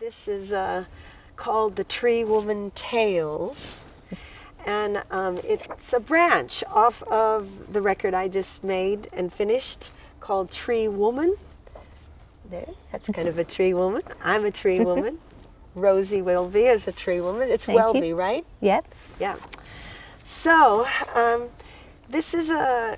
This is called the Tree Woman Tales, and it's a branch off of the record I just made and finished called Tree Woman. There, that's kind of a tree woman. I'm a tree woman. Rosie Wilby is a tree woman. It's Welby, right? Yep. Yeah. So this is a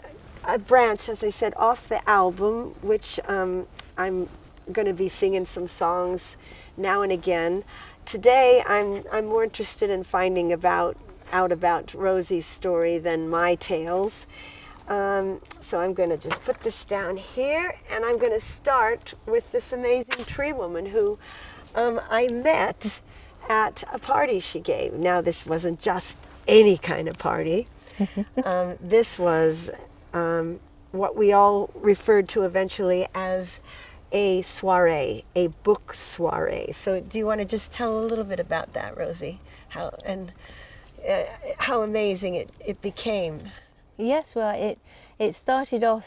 branch, as I said, off the album, which I'm going to be singing some songs now and again. Today, I'm more interested in finding out about Rosie's story than my tales. So I'm going to just put this down here, and I'm going to start with this amazing tree woman who I met at a party she gave. Now, this wasn't just any kind of party. This was what we all referred to eventually as a soiree, a book soiree. So do you want to just tell a little bit about that, Rosie? How amazing it became? Yes, well, it started off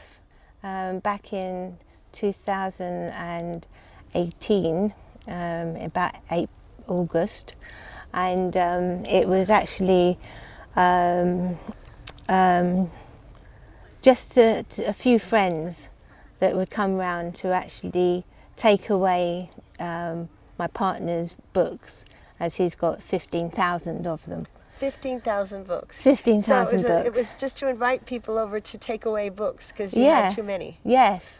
back in 2018, about August, and it was actually just a few friends that would come round to actually take away my partner's books, as he's got 15,000 of them. 15,000 books. 15,000 so books. It was just to invite people over to take away books because you had too many. Yes,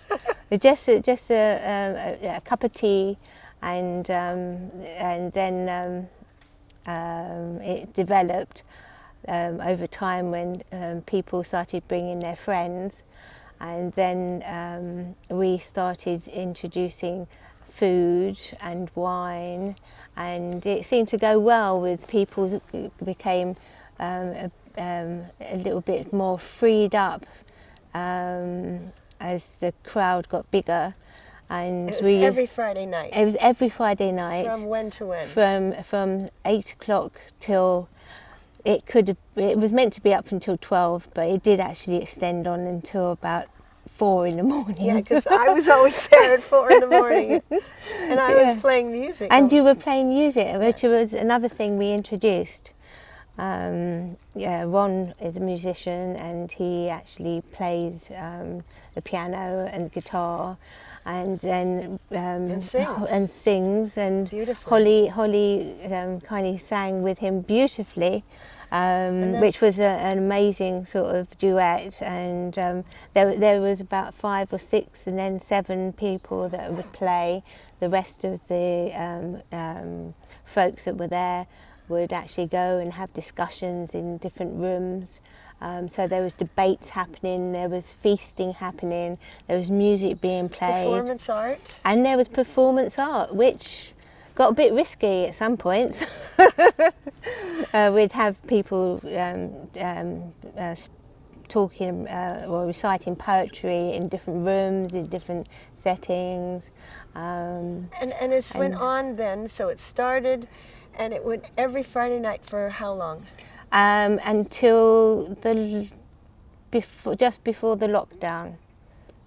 just a cup of tea, and then it developed over time when people started bringing their friends, and then we started introducing food and wine, and it seemed to go well with people. Became a little bit more freed up as the crowd got bigger. And it was every Friday night. It was every Friday night. From when to when? From 8 o'clock till it was meant to be up until 12, but it did actually extend on until about 4 in the morning. Yeah, because I was always there at 4 in the morning, and I was playing music. And you were playing music, which was another thing we introduced. Ron is a musician, and he actually plays the piano and guitar, and then and sings, and beautifully. Holly kindly sang with him beautifully. Which was an amazing sort of duet, and there was about 5 or 6 and then 7 people that would play. The rest of the folks that were there would actually go and have discussions in different rooms. So there was debates happening, there was feasting happening, there was music being played. Performance art. And there was performance art, which got a bit risky at some points. We'd have people talking or reciting poetry in different rooms, in different settings. And it went on then, so it started, and it went every Friday night for how long? Until just before the lockdown.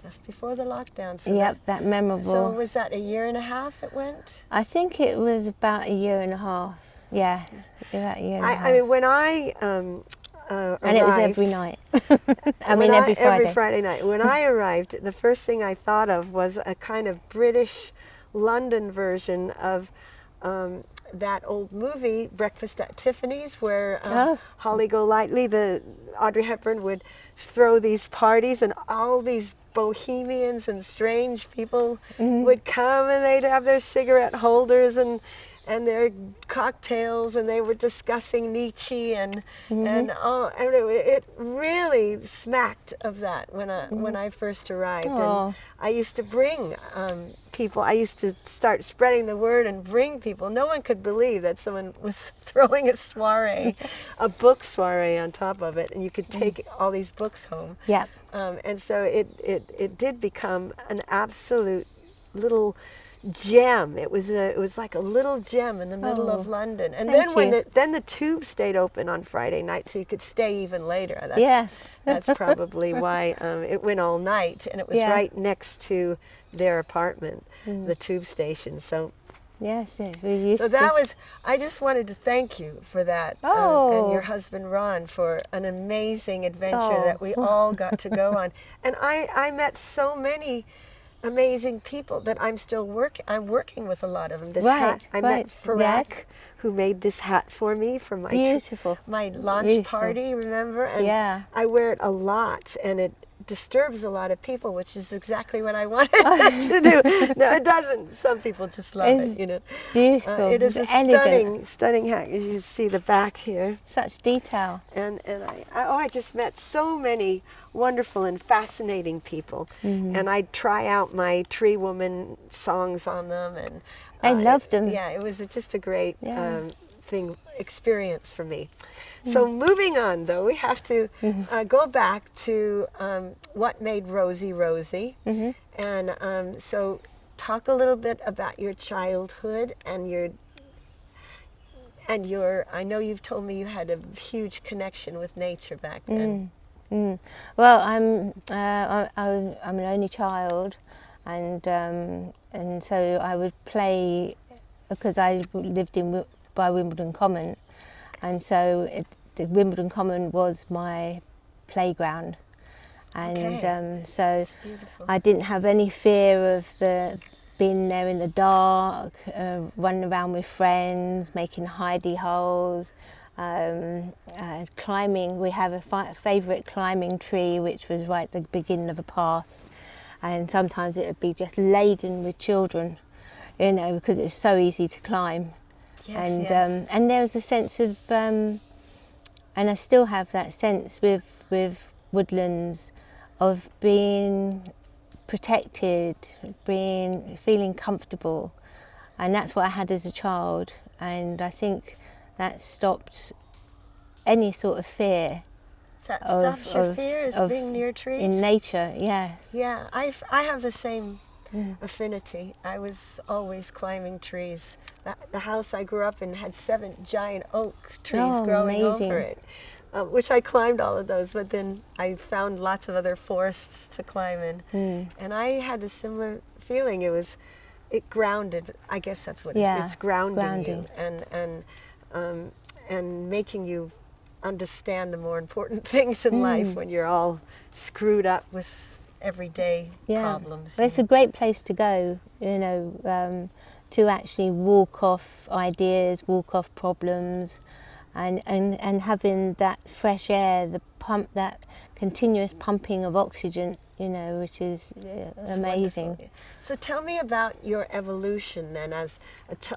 Just before the lockdown. So yep, that memorable. So was that a year and a half it went? I think it was about a year and a half. Yeah, about a year and a half. I mean, when I arrived, and it was every night. Every Friday. Every Friday night. When I arrived, the first thing I thought of was a kind of British London version of that old movie, Breakfast at Tiffany's, where Holly Golightly, Audrey Hepburn, would throw these parties, and all these bohemians and strange people would come, and they'd have their cigarette holders and their cocktails, and they were discussing Nietzsche and it really smacked of that when I first arrived. And I used to bring people. I used to start spreading the word and bring people. No one could believe that someone was throwing a soiree, a book soiree on top of it, and you could take all these books home. Yeah. And so it did become an absolute little gem. It was like a little gem in the middle of London. And then when the Tube stayed open on Friday night, so you could stay even later. That's probably why it went all night, and it was right next to their apartment, the Tube station. So Yes, yes, we used So that was, I just wanted to thank you for that. And your husband Ron for an amazing adventure that we all got to go on. And I met so many amazing people that I'm working with a lot of them. This hat, I met Farak, who made this hat for me for my my launch party, remember? And I wear it a lot, and it disturbs a lot of people, which is exactly what I wanted to do. No, it doesn't. Some people just love it, you know. Beautiful. It is a stunning hat. As you see the back here. Such detail. And I just met so many wonderful and fascinating people. And I'd try out my Tree Woman songs on them, and I loved them. Yeah, it was just a great experience for me. So moving on, though, we have to go back to what made Rosie Rosie. And so talk a little bit about your childhood and your I know you've told me you had a huge connection with nature back then. Well, I'm an only child, and so I would play, because I lived by Wimbledon Common, and so the Wimbledon Common was my playground, and so I didn't have any fear of being there in the dark, running around with friends, making hidey holes, climbing. We have a favourite climbing tree which was right at the beginning of a path, and sometimes it would be just laden with children, you know, because it's so easy to climb. And there was a sense of, and I still have that sense with woodlands, of being protected, feeling comfortable, and that's what I had as a child. And I think that stopped any sort of fear. That stops your fear, is being near trees? In nature, yeah. Yeah, I have the same affinity. I was always climbing trees. The house I grew up in had 7 giant oak trees growing over it, which I climbed all of those, but then I found lots of other forests to climb in. And I had a similar feeling. It grounded, I guess that's what it's grounding you and making you understand the more important things in life when you're all screwed up with everyday problems. Well, it's a great place to go, you know, to actually walk off ideas, walk off problems, and having that fresh air, that continuous pumping of oxygen, you know, which is amazing. Wonderful. So tell me about your evolution then, as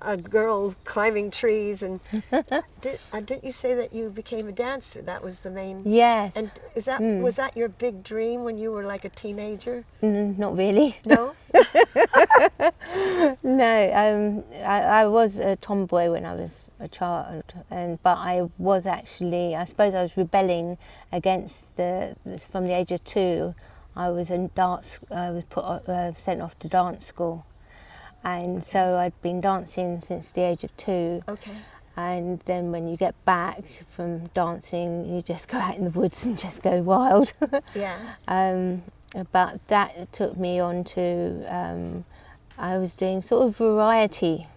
a girl climbing trees, and didn't you say that you became a dancer? That was the main. Yes. And was that your big dream when you were like a teenager? Not really. No. No. I was a tomboy when I was a child, but I was actually, I suppose I was rebelling against from the age of 2. I was in dance. I was sent off to dance school, and so I'd been dancing since the age of 2. Okay. And then when you get back from dancing, you just go out in the woods and just go wild. Yeah. But that took me on to. I was doing sort of variety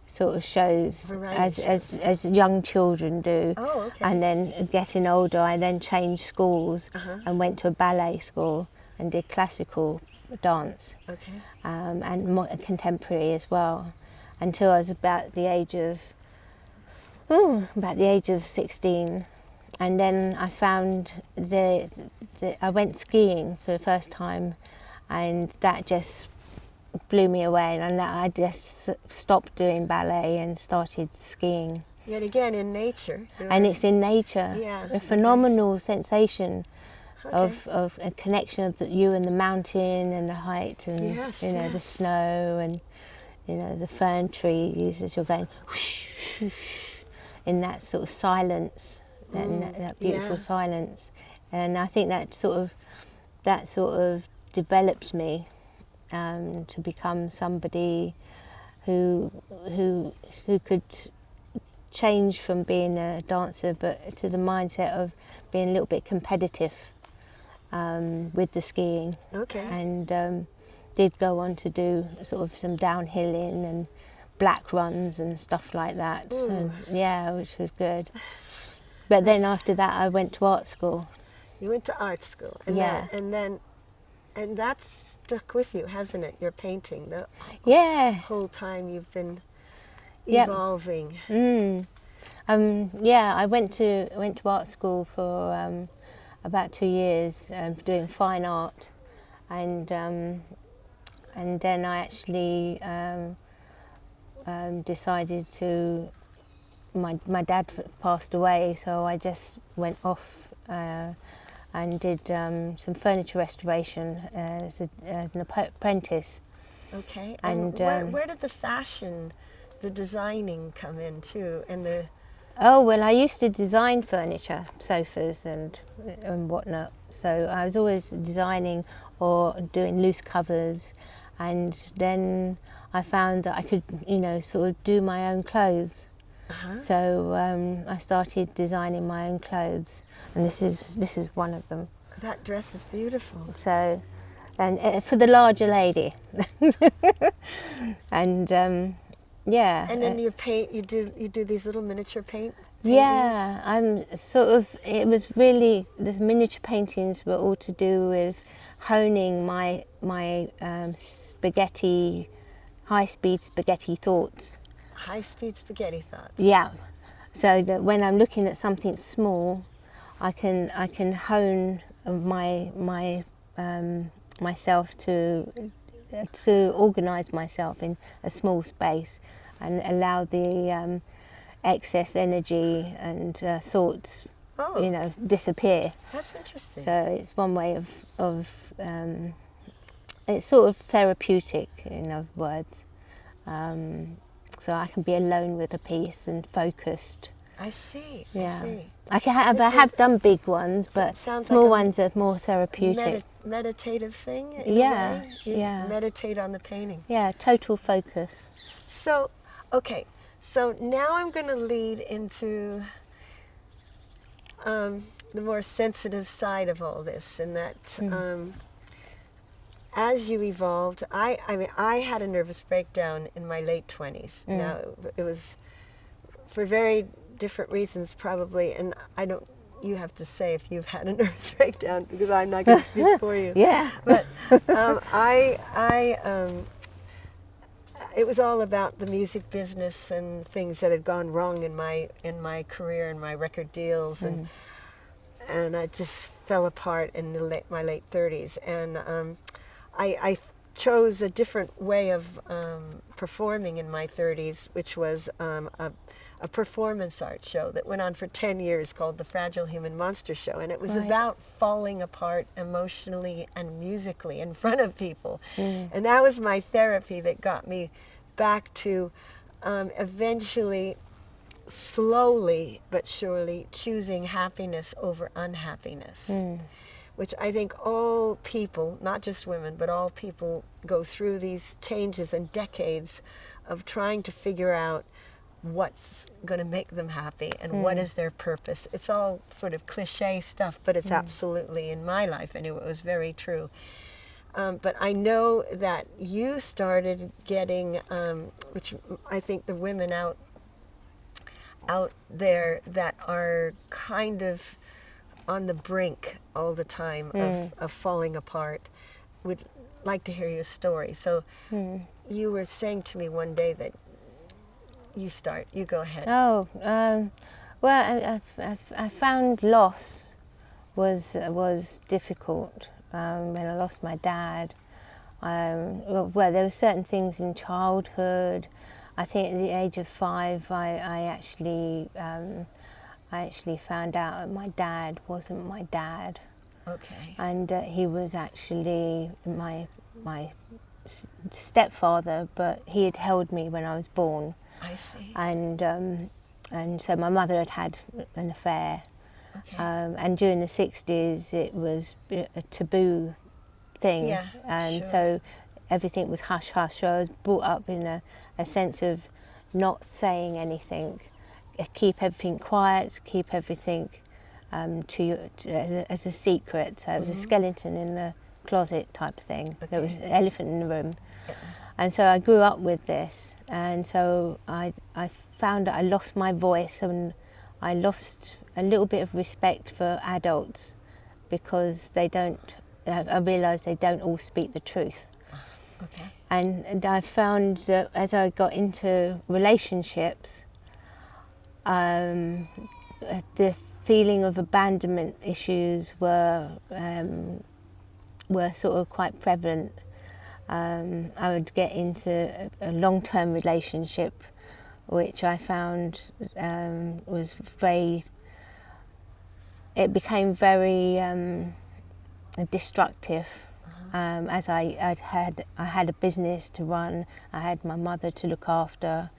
sort of shows as young children do. Oh, okay. And then getting older, I then changed schools and went to a ballet school and did classical dance, and more contemporary as well, until I was about the age of 16, and then I found I went skiing for the first time, and that just blew me away, and I just stopped doing ballet and started skiing. Yet again in nature. And it's in nature. Yeah. A phenomenal sensation of a connection of you and the mountain and the height and the snow and the fern trees as you're going whoosh, whoosh, in that sort of silence, that beautiful silence. And I think that sort of developed me to become somebody who could change from being a dancer, but to the mindset of being a little bit competitive with the skiing. Okay. And did go on to do sort of some downhilling and black runs and stuff like that. Ooh. And, yeah, which was good. But then after that, I went to art school. You went to art school, and Yeah. and that's stuck with you, hasn't it? Your painting, the Yeah. whole time you've been Yep. evolving. Yeah, I went to art school for about 2 years, doing fine art, and then I actually decided to. My dad passed away, so I just went off and did some furniture restoration as an apprentice. Okay, And where did the fashion, the designing come in too, and the Oh, well, I used to design furniture, sofas and whatnot. So I was always designing or doing loose covers. And then I found that I could, sort of do my own clothes. So I started designing my own clothes. And this is one of them. that dress is beautiful. So, and for the larger lady. And yeah. And then you paint. You do these little miniature paintings. Yeah, I'm sort of. It was really the miniature paintings were all to do with honing my spaghetti, high-speed spaghetti thoughts. High-speed spaghetti thoughts. Yeah, so that when I'm looking at something small, I can hone myself to organise myself in a small space and allow the excess energy and thoughts, disappear. That's interesting. So it's one way of it's sort of therapeutic, in other words. So I can be alone with a piece and focused. I see. Yeah. I see. I have done big ones, but small ones are more therapeutic. Meditative thing. In Yeah, a way. You meditate on the painting. Yeah, total focus. So, okay. So now I'm going to lead into the more sensitive side of all this, and that as you evolved, I had a nervous breakdown in my late 20s. Now, it was for very different reasons probably, and you have to say if you've had a nervous breakdown, because I'm not going to speak for you. Yeah. But it was all about the music business and things that had gone wrong in my career and my record deals, and I just fell apart in my late 30s, and I chose a different way of performing in my 30s, which was a performance art show that went on for 10 years called the Fragile Human Monster Show, and it was about falling apart emotionally and musically in front of people. And that was my therapy that got me back to eventually, slowly but surely, choosing happiness over unhappiness, which I think all people, not just women, but all people go through these changes and decades of trying to figure out what's going to make them happy and what is their purpose. It's all sort of cliche stuff, but it's absolutely, in my life anyway, it was very true. But I know that you started getting, which I think the women out there that are kind of on the brink all the time of falling apart would like to hear your story. So you were saying to me one day that you go ahead. Oh, well, I found loss was difficult when I lost my dad. Well, there were certain things in childhood. I think at the age of 5, I actually found out that my dad wasn't my dad. Okay. And he was actually my stepfather, but he had held me when I was born. I see. And so my mother had an affair. Okay. And during the 60s, it was a taboo thing. Yeah, and sure. So everything was hush hush. So I was brought up in a sense of not saying anything, keep everything quiet, keep everything as a secret. So it was a skeleton in the closet type thing. Okay. There was an elephant in the room. Yeah. And so I grew up with this, and so I found that I lost my voice, and I lost a little bit of respect for adults because they don't. I realised they don't all speak the truth. Okay. And I found that as I got into relationships, the feeling of abandonment issues were sort of quite prevalent. I would get into a long-term relationship, which I found was very. It became very destructive. As I had a business to run, I had my mother to look after,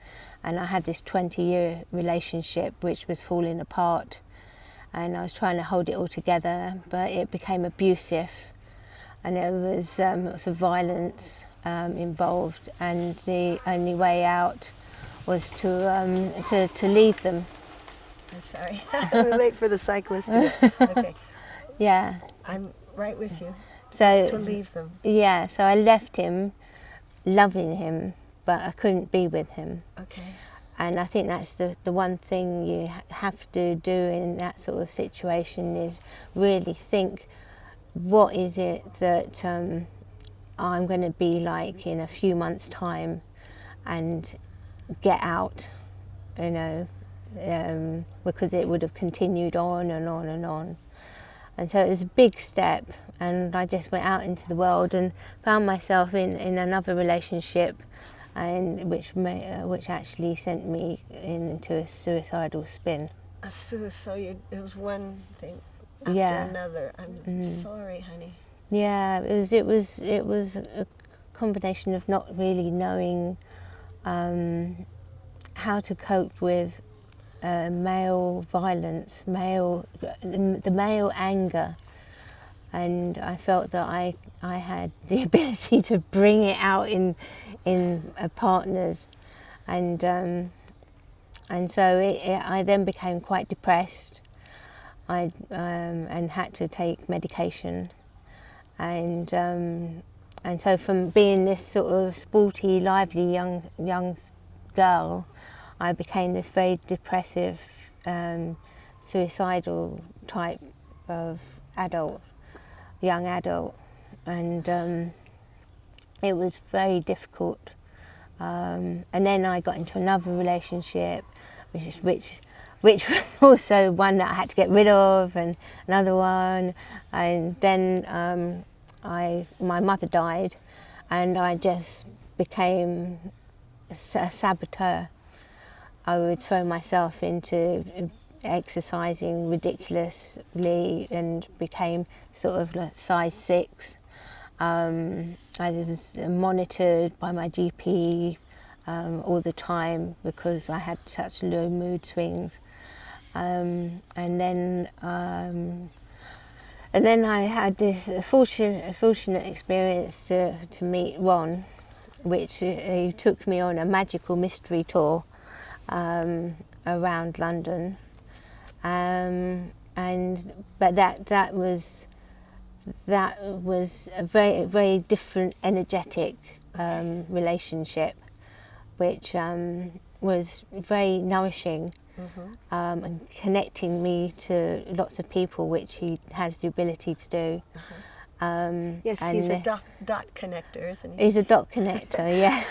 and I had this 20-year relationship which was falling apart, and I was trying to hold it all together, but it became abusive, and there was lots of violence involved, and the only way out was to leave them. I'm sorry. We're late for the cyclist to go. Okay. Yeah. I'm right with you. So Just to leave them. Yeah, so I left him, loving him, but I couldn't be with him. Okay. And I think that's the one thing you have to do in that sort of situation is really think, what is it that I'm going to be like in a few months' time, and get out, you know, because it would have continued on and on and on. And so it was a big step, and I just went out into the world and found myself in another relationship, and which actually sent me into a suicidal spin. A suicide. It was one thing after another. I'm sorry, honey. Yeah, it was a combination of not really knowing how to cope with male violence, the male anger, and I felt that I had the ability to bring it out in partners, and so I then became quite depressed. I and had to take medication, and so from being this sort of sporty, lively young girl, I became this very depressive, suicidal type of young adult, and it was very difficult. And then I got into another relationship, which was also one that I had to get rid of, and another one, and then my mother died, and I just became a saboteur. I would throw myself into exercising ridiculously and became sort of like size 6. I was monitored by my GP all the time because I had such low mood swings. And then I had this fortunate experience to meet Ron, which he took me on a magical mystery tour around London, but that was a very, very different, energetic relationship, which was very nourishing, and connecting me to lots of people, which he has the ability to do. Yes, he's a dot connector, isn't he? He's a dot connector, yeah.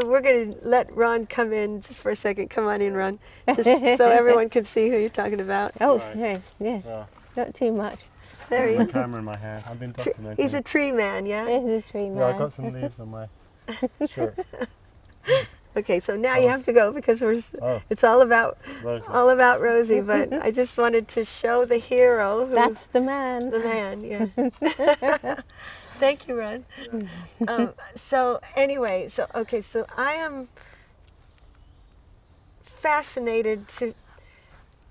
We're going to let Ron come in just for a second. Come on in, Ron, just so everyone can see who you're talking about. Oh, Right. yes, Yeah. Not too much. There he My is. camera in my hand. I've been documenting. He's a tree man, yeah? There's a tree man. Yeah, I got some leaves on my shirt. Okay, so now you have to go because it's all about Rosie. But I just wanted to show the hero. That's the man. The man, yeah. Thank you, Ron. So anyway, so I am fascinated to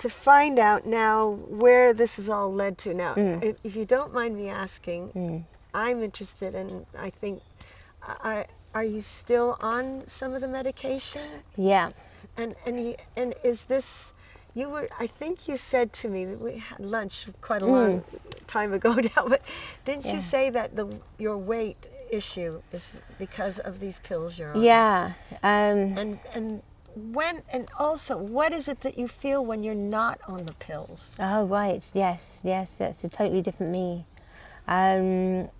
find out now where this has all led to. Now, if you don't mind me asking, I'm interested, and I think are you still on some of the medication? Yeah. And is this, I think you said to me that we had lunch quite a long time ago now, but didn't you say that your weight issue is because of these pills you're on. Yeah. And when, and also, what is it that you feel when you're not on the pills? Oh, right. Yes, that's a totally different me. I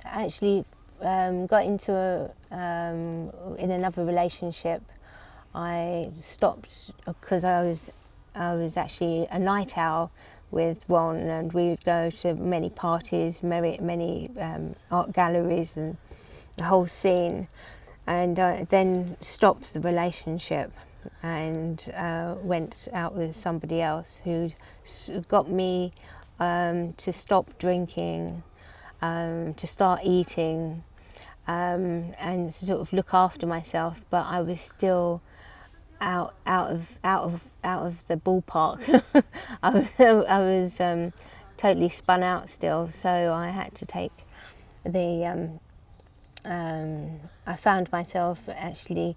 actually got into in another relationship. I stopped because I was actually a night owl with Ron, and we would go to many parties, many art galleries, and the whole scene. And then stopped the relationship and went out with somebody else who got me to stop drinking, to start eating, and sort of look after myself. But I was still out of the ballpark. I was totally spun out still, so I had to take the. I found myself actually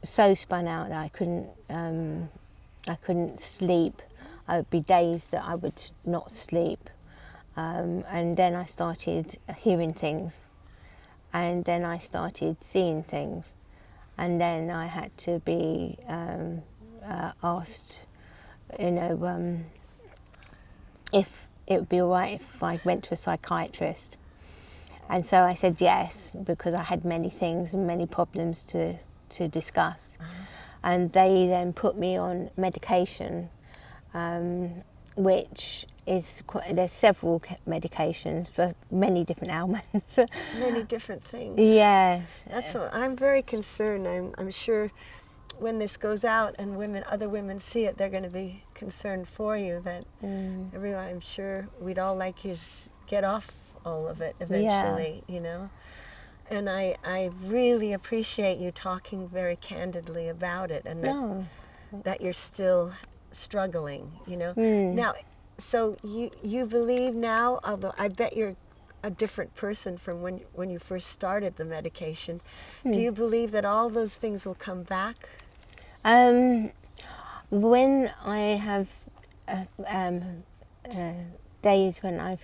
so spun out that I couldn't sleep. I would be days that I would not sleep, and then I started hearing things, and then I started seeing things, and then I had to be asked, if it would be all right if I went to a psychiatrist. And so I said yes, because I had many things and many problems to discuss. And they then put me on medication, which is there's several medications for many different ailments. Many different things. Yes. That's what I'm very concerned. I'm sure when this goes out and other women see it, they're going to be concerned for you. That everyone, I'm sure we'd all like you to get off all of it eventually, And I really appreciate you talking very candidly about it, and that you're still struggling, Now, so you believe now, although I bet you're a different person from when you first started the medication, do you believe that all those things will come back? When I have days when I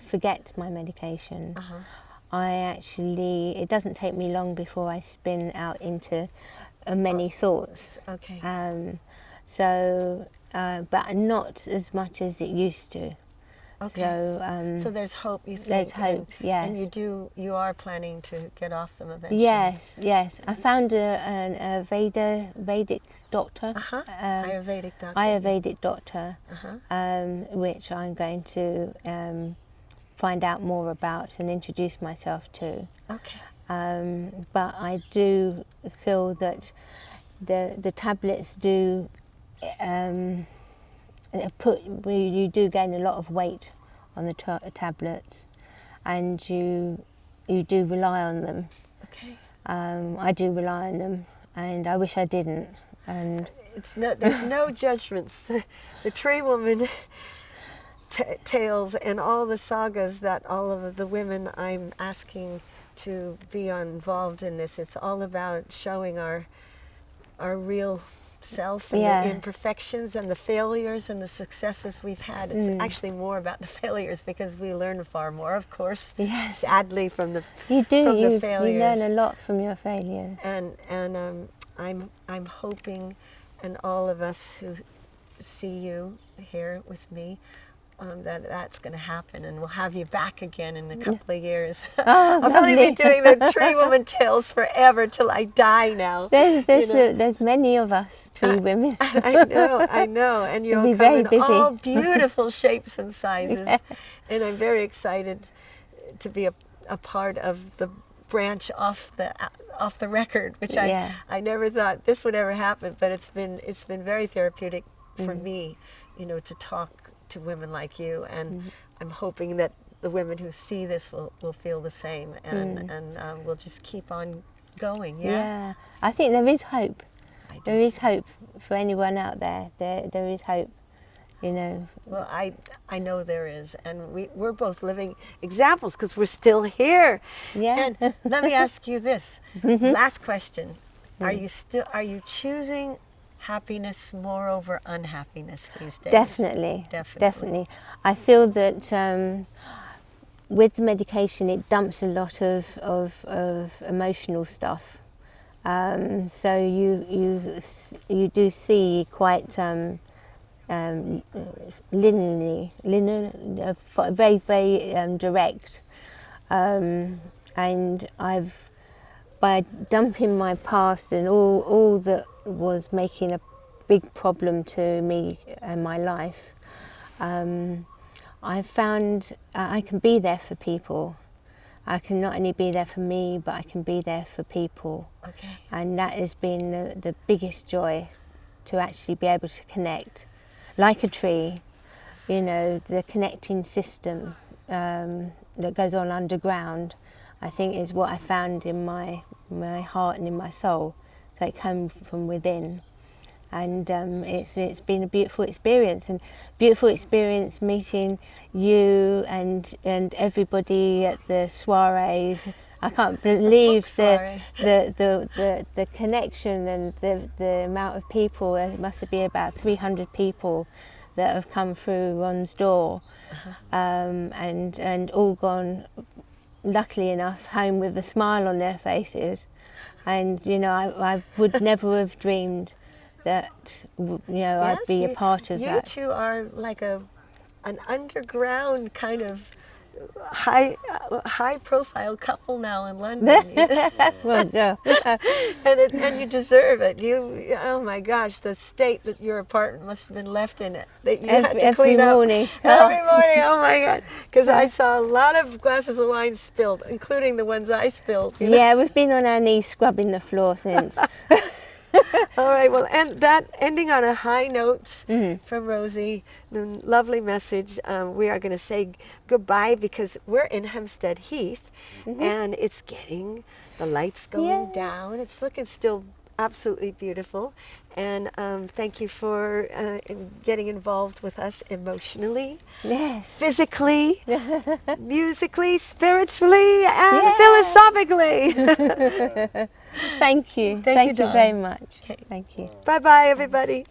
forget my medication, it doesn't take me long before I spin out into many thoughts. Okay. But not as much as it used to. Okay. So there's hope, you think? There's hope, yes. And you are planning to get off them eventually? Yes. I found a Vedic doctor. Ayurvedic doctor, which I'm going to find out more about and introduce myself to. Okay. But I do feel that the tablets do you do gain a lot of weight on the tablets, and you do rely on them. Okay. I do rely on them, and I wish I didn't. And there's no judgments. The Tree Woman tales and all the sagas that all of the women I'm asking to be involved in this, it's all about showing our real self and the imperfections and the failures and the successes we've had. It's actually more about the failures, because we learn far more, of course. Yes. Sadly, from the you failures. You learn a lot from your failures. And I'm hoping, and all of us who see you here with me, that's going to happen, and we'll have you back again in a couple of years. Oh, I'll probably be doing the Tree Woman tales forever till I die now. There's many of us Tree Women. I know, and you'll be come very in busy. all beautiful shapes and sizes, and I'm very excited to be a part of the branch off the record, which I never thought this would ever happen, but it's been very therapeutic for me, to talk to women like you, and I'm hoping that the women who see this will feel the same, and we'll just keep on going. Yeah, I think there is hope. There is hope for anyone out there. There is hope, Well, I know there is, and we're both living examples, because we're still here. Yeah. And let me ask you this last question: Are you choosing happiness more over unhappiness these days? Definitely. I feel that with the medication, it dumps a lot of emotional stuff. So you do see quite very direct. And by dumping my past and all that was making a big problem to me and my life, I found I can be there for people. I can not only be there for me, but I can be there for people. Okay. And that has been the biggest joy, to actually be able to connect. Like a tree, you know, the connecting system that goes on underground, I think is what I found in my heart and in my soul. So it came from within. And it's been a beautiful experience, meeting you and everybody at the soirees. I can't believe the connection and the amount of people. There must be about 300 people that have come through Ron's door, and all gone, luckily enough, home with a smile on their faces. And you know, I would never have dreamed that, you know, I'd be a part of that. You two are like an underground kind of high profile couple now in London. Well, yeah. and you deserve it. Oh my gosh, the state that your apartment must have been left in, that you had to clean up morning. every morning. Oh my God, because I saw a lot of glasses of wine spilled, including the ones I spilled. You know? Yeah, we've been on our knees scrubbing the floor since. All right, well, and that ending on a high note from Rosie, the lovely message. We are going to say goodbye because we're in Hampstead Heath, and it's getting, the lights going down. It's looking still absolutely beautiful. And thank you for getting involved with us emotionally, physically, musically, spiritually, and philosophically. Thank you. Thank you very much. Okay. Thank you. Bye-bye, everybody.